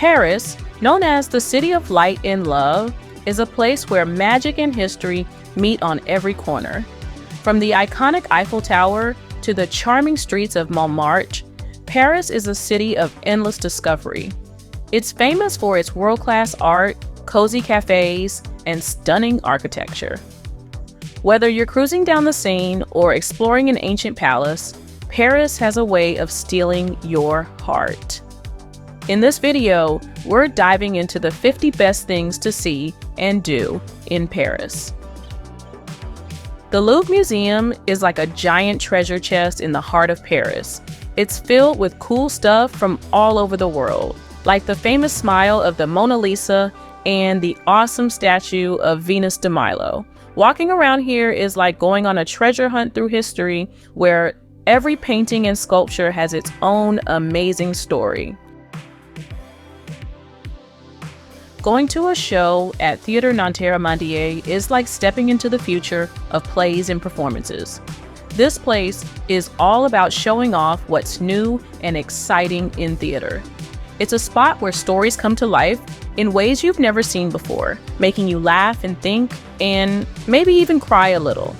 Paris, known as the City of Light and Love, is a place where magic and history meet on every corner. From the iconic Eiffel Tower to the charming streets of Montmartre, Paris is a city of endless discovery. It's famous for its world-class art, cozy cafes, and stunning architecture. Whether you're cruising down the Seine or exploring an ancient palace, Paris has a way of stealing your heart. In this video, we're diving into the 50 best things to see and do in Paris. The Louvre Museum is like a giant treasure chest in the heart of Paris. It's filled with cool stuff from all over the world, like the famous smile of the Mona Lisa and the awesome statue of Venus de Milo. Walking around here is like going on a treasure hunt through history, where every painting and sculpture has its own amazing story. Going to a show at Theatre Nanterre-Amandier is like stepping into the future of plays and performances. This place is all about showing off what's new and exciting in theater. It's a spot where stories come to life in ways you've never seen before, making you laugh and think, and maybe even cry a little.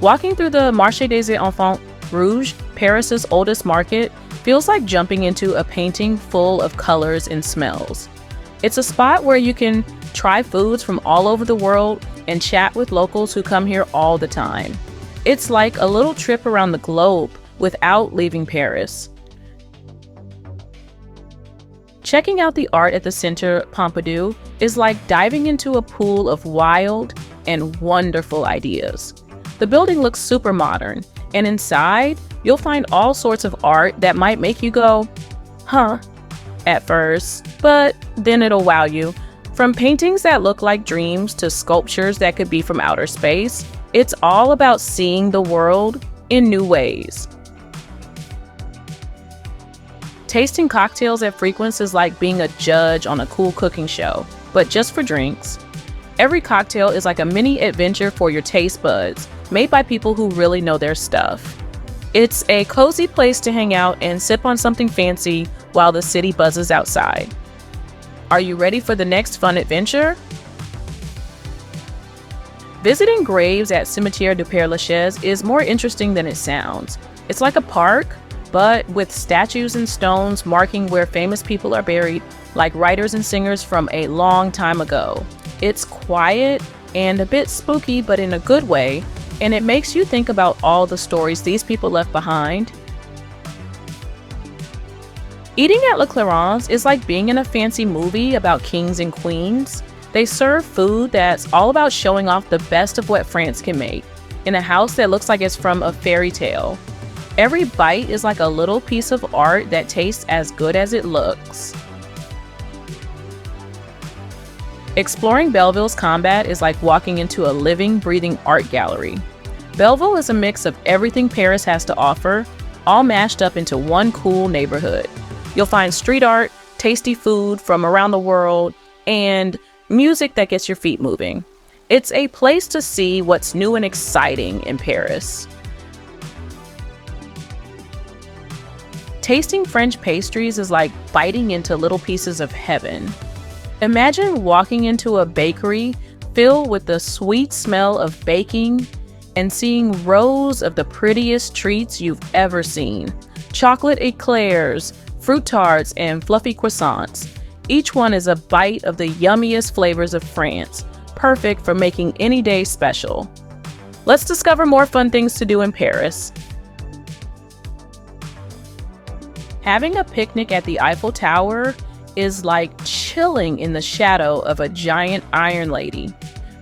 Walking through the Marché des Enfants Rouges, Paris's oldest market, feels like jumping into a painting full of colors and smells. It's a spot where you can try foods from all over the world and chat with locals who come here all the time. It's like a little trip around the globe without leaving Paris. Checking out the art at the Centre Pompidou is like diving into a pool of wild and wonderful ideas. The building looks super modern, and inside, you'll find all sorts of art that might make you go, huh, at first, but then it'll wow you. From paintings that look like dreams to sculptures that could be from outer space, it's all about seeing the world in new ways. Tasting cocktails at Frequence is like being a judge on a cool cooking show, but just for drinks. Every cocktail is like a mini adventure for your taste buds, made by people who really know their stuff. It's a cozy place to hang out and sip on something fancy while the city buzzes outside. Are you ready for the next fun adventure? Visiting graves at Cimetière du Père Lachaise is more interesting than it sounds. It's like a park, but with statues and stones marking where famous people are buried, like writers and singers from a long time ago. It's quiet and a bit spooky, but in a good way, and it makes you think about all the stories these people left behind. Eating at Le Clarence is like being in a fancy movie about kings and queens. They serve food that's all about showing off the best of what France can make, in a house that looks like it's from a fairy tale. Every bite is like a little piece of art that tastes as good as it looks. Exploring Belleville's Combat is like walking into a living, breathing art gallery. Belleville is a mix of everything Paris has to offer, all mashed up into one cool neighborhood. You'll find street art, tasty food from around the world, and music that gets your feet moving. It's a place to see what's new and exciting in Paris. Tasting French pastries is like biting into little pieces of heaven. Imagine walking into a bakery filled with the sweet smell of baking and seeing rows of the prettiest treats you've ever seen. Chocolate eclairs, fruit tarts, and fluffy croissants. Each one is a bite of the yummiest flavors of France, perfect for making any day special. Let's discover more fun things to do in Paris. Having a picnic at the Eiffel Tower is like chilling in the shadow of a giant iron lady.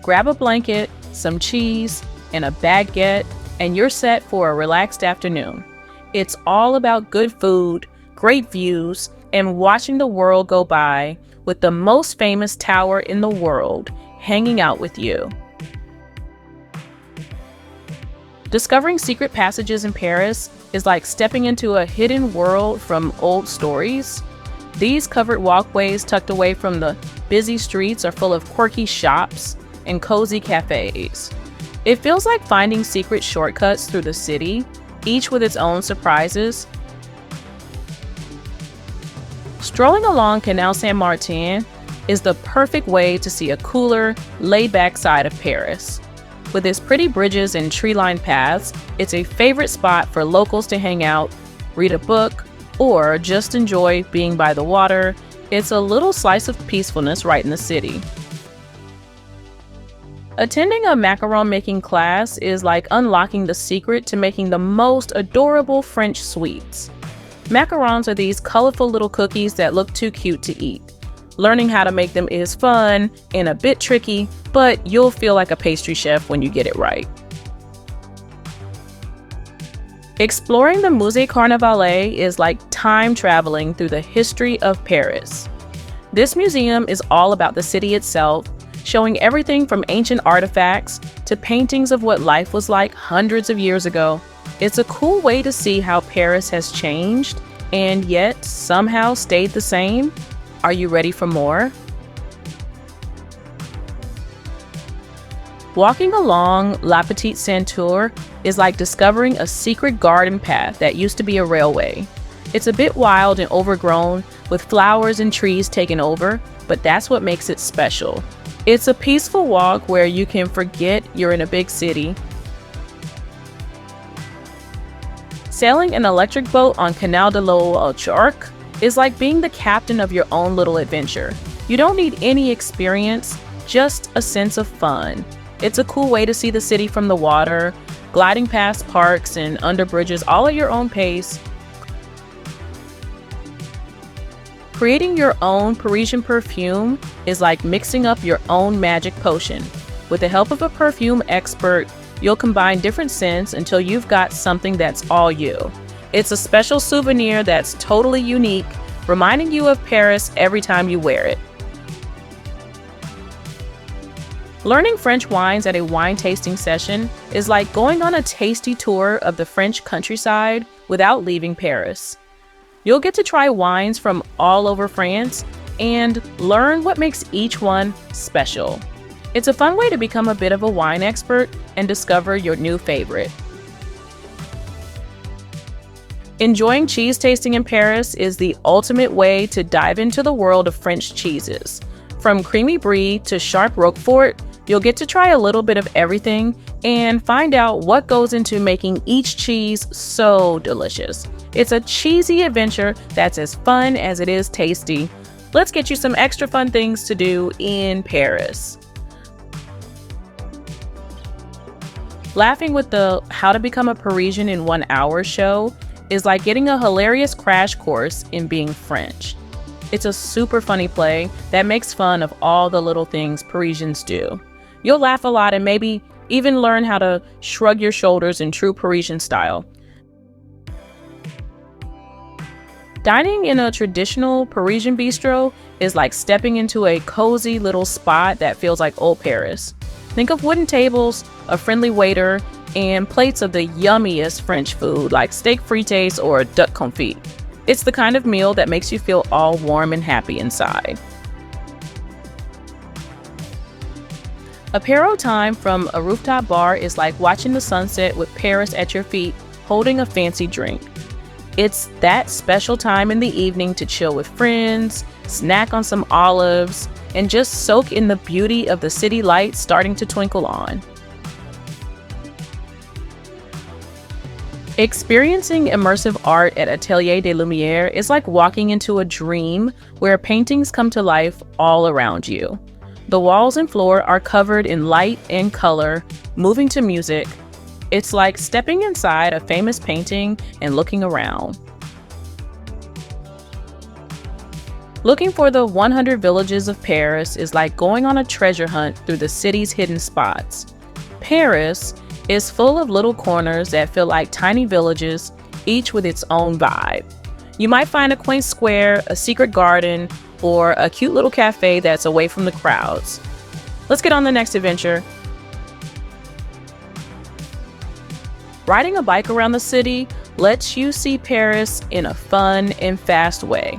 Grab a blanket, some cheese, and a baguette, and you're set for a relaxed afternoon. It's all about good food, great views, and watching the world go by with the most famous tower in the world hanging out with you. Discovering secret passages in Paris is like stepping into a hidden world from old stories. These covered walkways tucked away from the busy streets are full of quirky shops and cozy cafes. It feels like finding secret shortcuts through the city, each with its own surprises. Strolling along Canal Saint-Martin is the perfect way to see a cooler, laid-back side of Paris. With its pretty bridges and tree-lined paths, it's a favorite spot for locals to hang out, read a book, or just enjoy being by the water. It's a little slice of peacefulness right in the city. Attending a macaron making class is like unlocking the secret to making the most adorable French sweets. Macarons are these colorful little cookies that look too cute to eat. Learning how to make them is fun and a bit tricky, but you'll feel like a pastry chef when you get it right. Exploring the Musée Carnavalet is like time traveling through the history of Paris. This museum is all about the city itself, showing everything from ancient artifacts to paintings of what life was like hundreds of years ago. It's a cool way to see how Paris has changed and yet somehow stayed the same. Are you ready for more? Walking along La Petite Ceinture is like discovering a secret garden path that used to be a railway. It's a bit wild and overgrown, with flowers and trees taken over, but that's what makes it special. It's a peaceful walk where you can forget you're in a big city. Sailing an electric boat on Canal de l'Ourcq is like being the captain of your own little adventure. You don't need any experience, just a sense of fun. It's a cool way to see the city from the water, gliding past parks and under bridges all at your own pace. Creating your own Parisian perfume is like mixing up your own magic potion. With the help of a perfume expert, you'll combine different scents until you've got something that's all you. It's a special souvenir that's totally unique, reminding you of Paris every time you wear it. Learning French wines at a wine tasting session is like going on a tasty tour of the French countryside without leaving Paris. You'll get to try wines from all over France and learn what makes each one special. It's a fun way to become a bit of a wine expert and discover your new favorite. Enjoying cheese tasting in Paris is the ultimate way to dive into the world of French cheeses. From creamy brie to sharp Roquefort, you'll get to try a little bit of everything and find out what goes into making each cheese so delicious. It's a cheesy adventure that's as fun as it is tasty. Let's get you some extra fun things to do in Paris. Laughing with the How to Become a Parisian in 1 Hour show is like getting a hilarious crash course in being French. It's a super funny play that makes fun of all the little things Parisians do. You'll laugh a lot and maybe even learn how to shrug your shoulders in true Parisian style. Dining in a traditional Parisian bistro is like stepping into a cozy little spot that feels like old Paris. Think of wooden tables, a friendly waiter, and plates of the yummiest French food like steak frites or duck confit. It's the kind of meal that makes you feel all warm and happy inside. Apéro time from a rooftop bar is like watching the sunset with Paris at your feet, holding a fancy drink. It's that special time in the evening to chill with friends, snack on some olives, and just soak in the beauty of the city lights starting to twinkle on. Experiencing immersive art at Atelier des Lumières is like walking into a dream where paintings come to life all around you. The walls and floor are covered in light and color, moving to music. It's like stepping inside a famous painting and looking around. Looking for the 100 villages of Paris is like going on a treasure hunt through the city's hidden spots. Paris is full of little corners that feel like tiny villages, each with its own vibe. You might find a quaint square, a secret garden, or a cute little cafe that's away from the crowds. Let's get on the next adventure. Riding a bike around the city lets you see Paris in a fun and fast way.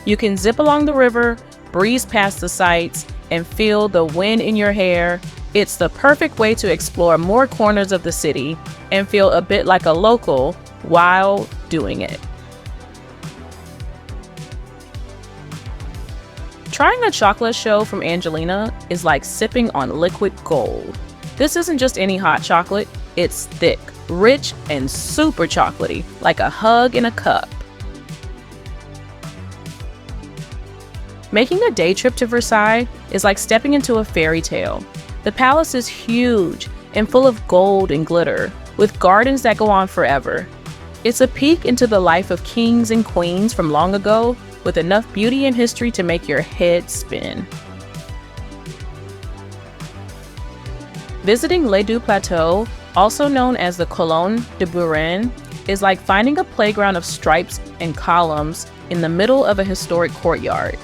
You can zip along the river, breeze past the sights, and feel the wind in your hair. It's the perfect way to explore more corners of the city and feel a bit like a local while doing it. Trying a chocolate show from Angelina is like sipping on liquid gold. This isn't just any hot chocolate, it's thick, rich, and super chocolatey, like a hug in a cup. Making a day trip to Versailles is like stepping into a fairy tale. The palace is huge and full of gold and glitter, with gardens that go on forever. It's a peek into the life of kings and queens from long ago, with enough beauty and history to make your head spin. Visiting Les Deux Plateaux, also known as the Colonne de Burin, is like finding a playground of stripes and columns in the middle of a historic courtyard.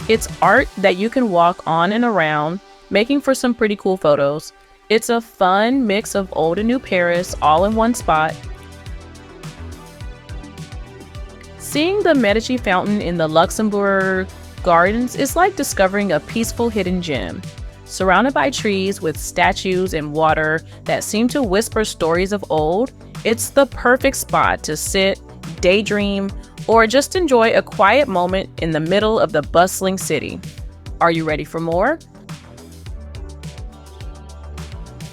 It's art that you can walk on and around, making for some pretty cool photos. It's a fun mix of old and new Paris all in one spot. Seeing the Medici fountain in the Luxembourg Gardens is like discovering a peaceful hidden gem. Surrounded by trees with statues and water that seem to whisper stories of old, it's the perfect spot to sit, daydream, or just enjoy a quiet moment in the middle of the bustling city. Are you ready for more?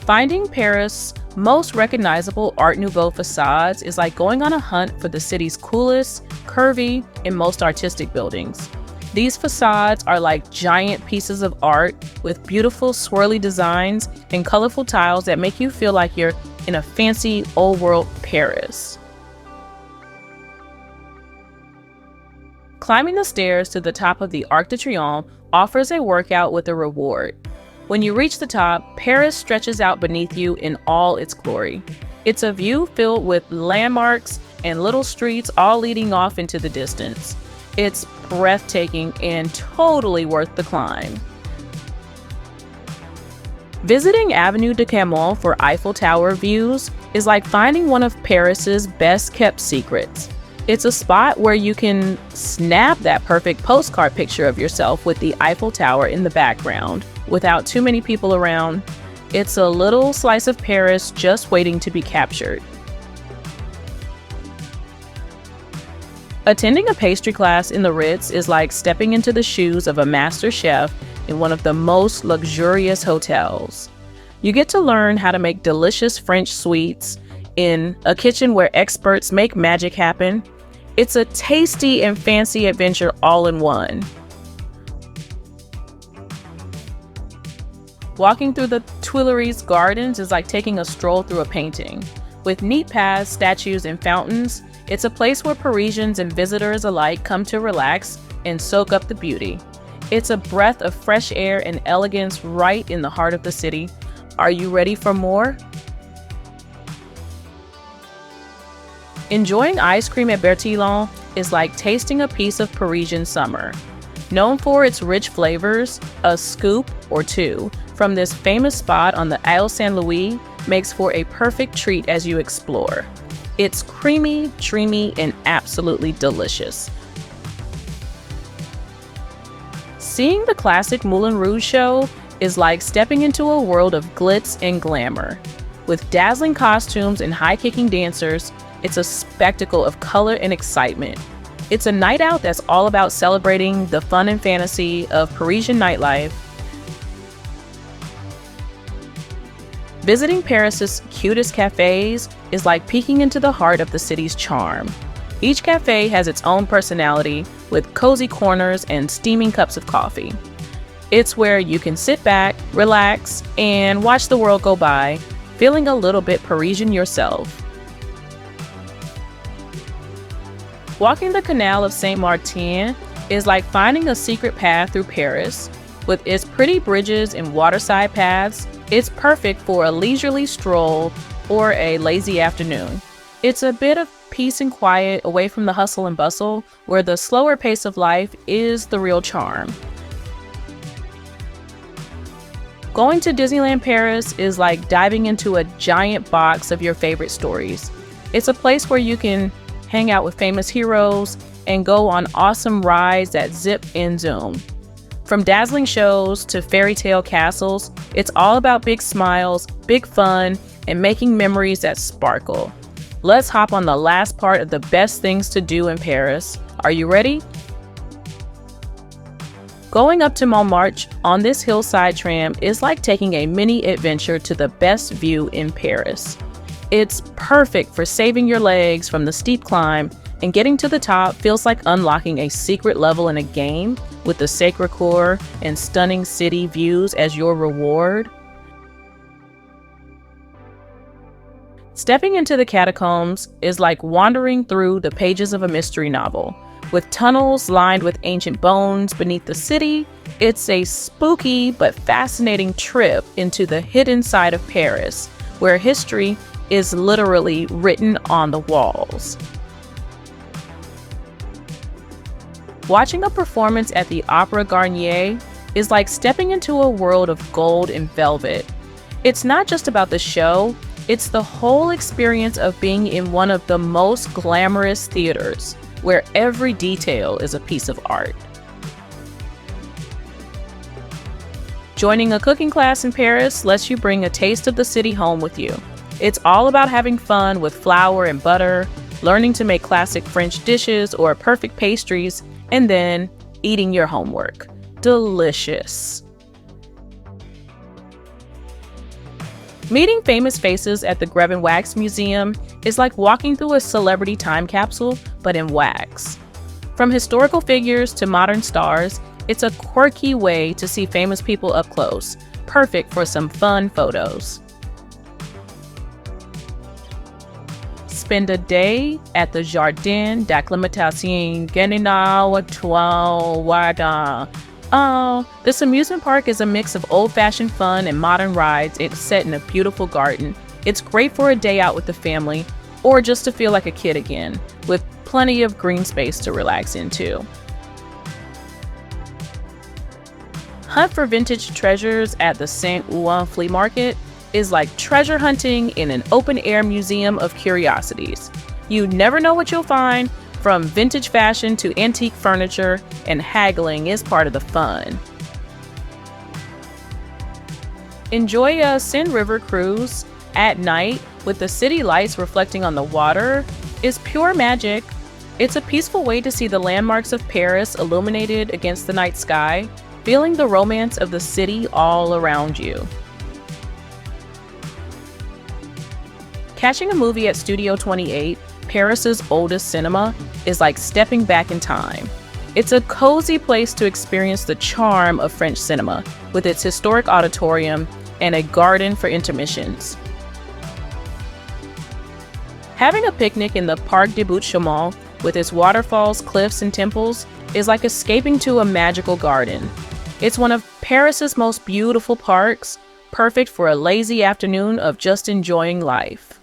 Finding Paris' most recognizable Art Nouveau facades is like going on a hunt for the city's coolest, curvy, and most artistic buildings. These facades are like giant pieces of art with beautiful swirly designs and colorful tiles that make you feel like you're in a fancy old-world Paris. Climbing the stairs to the top of the Arc de Triomphe offers a workout with a reward. When you reach the top, Paris stretches out beneath you in all its glory. It's a view filled with landmarks and little streets all leading off into the distance. It's breathtaking and totally worth the climb. Visiting Avenue de Camus for Eiffel Tower views is like finding one of Paris's best-kept secrets. It's a spot where you can snap that perfect postcard picture of yourself with the Eiffel Tower in the background without too many people around. It's a little slice of Paris just waiting to be captured. Attending a pastry class in the Ritz is like stepping into the shoes of a master chef in one of the most luxurious hotels. You get to learn how to make delicious French sweets in a kitchen where experts make magic happen. It's a tasty and fancy adventure all in one. Walking through the Tuileries Gardens is like taking a stroll through a painting. With neat paths, statues, and fountains, it's a place where Parisians and visitors alike come to relax and soak up the beauty. It's a breath of fresh air and elegance right in the heart of the city. Are you ready for more? Enjoying ice cream at Bertillon is like tasting a piece of Parisian summer. Known for its rich flavors, a scoop or two from this famous spot on the Isle Saint-Louis makes for a perfect treat as you explore. It's creamy, dreamy, and absolutely delicious. Seeing the classic Moulin Rouge show is like stepping into a world of glitz and glamour. With dazzling costumes and high-kicking dancers, it's a spectacle of color and excitement. It's a night out that's all about celebrating the fun and fantasy of Parisian nightlife. Visiting Paris's cutest cafes is like peeking into the heart of the city's charm. Each cafe has its own personality, with cozy corners and steaming cups of coffee. It's where you can sit back, relax, and watch the world go by, feeling a little bit Parisian yourself. Walking the Canal of Saint-Martin is like finding a secret path through Paris. With its pretty bridges and waterside paths, it's perfect for a leisurely stroll or a lazy afternoon. It's a bit of peace and quiet away from the hustle and bustle, where the slower pace of life is the real charm. Going to Disneyland Paris is like diving into a giant box of your favorite stories. It's a place where you can hang out with famous heroes and go on awesome rides that zip and zoom. From dazzling shows to fairy tale castles, it's all about big smiles, big fun, and making memories that sparkle. Let's hop on the last part of the best things to do in Paris. Are you ready? Going up to Montmartre on this hillside tram is like taking a mini adventure to the best view in Paris. It's perfect for saving your legs from the steep climb, and getting to the top feels like unlocking a secret level in a game with the Sacré-Cœur and stunning city views as your reward. Stepping into the catacombs is like wandering through the pages of a mystery novel. With tunnels lined with ancient bones beneath the city, it's a spooky but fascinating trip into the hidden side of Paris, where history is literally written on the walls. Watching a performance at the Opera Garnier is like stepping into a world of gold and velvet. It's not just about the show, it's the whole experience of being in one of the most glamorous theaters, where every detail is a piece of art. Joining a cooking class in Paris lets you bring a taste of the city home with you. It's all about having fun with flour and butter, learning to make classic French dishes or perfect pastries, and then eating your homework. Delicious. Meeting famous faces at the Greve and Wax Museum is like walking through a celebrity time capsule, but in wax. From historical figures to modern stars, it's a quirky way to see famous people up close, perfect for some fun photos. Spend a day at the Jardin d'Acclimatation Guénénau-Wada. This amusement park is a mix of old-fashioned fun and modern rides. It's set in a beautiful garden. It's great for a day out with the family, or just to feel like a kid again, with plenty of green space to relax into. Hunt for vintage treasures at the Saint-Ouen Flea Market is like treasure hunting in an open-air museum of curiosities. You never know what you'll find, from vintage fashion to antique furniture, and haggling is part of the fun. Enjoy a Seine River cruise at night with the city lights reflecting on the water is pure magic. It's a peaceful way to see the landmarks of Paris illuminated against the night sky, feeling the romance of the city all around you. Catching a movie at Studio 28, Paris's oldest cinema, is like stepping back in time. It's a cozy place to experience the charm of French cinema, with its historic auditorium and a garden for intermissions. Having a picnic in the Parc des Buttes-Chaumont, with its waterfalls, cliffs, and temples, is like escaping to a magical garden. It's one of Paris's most beautiful parks, perfect for a lazy afternoon of just enjoying life.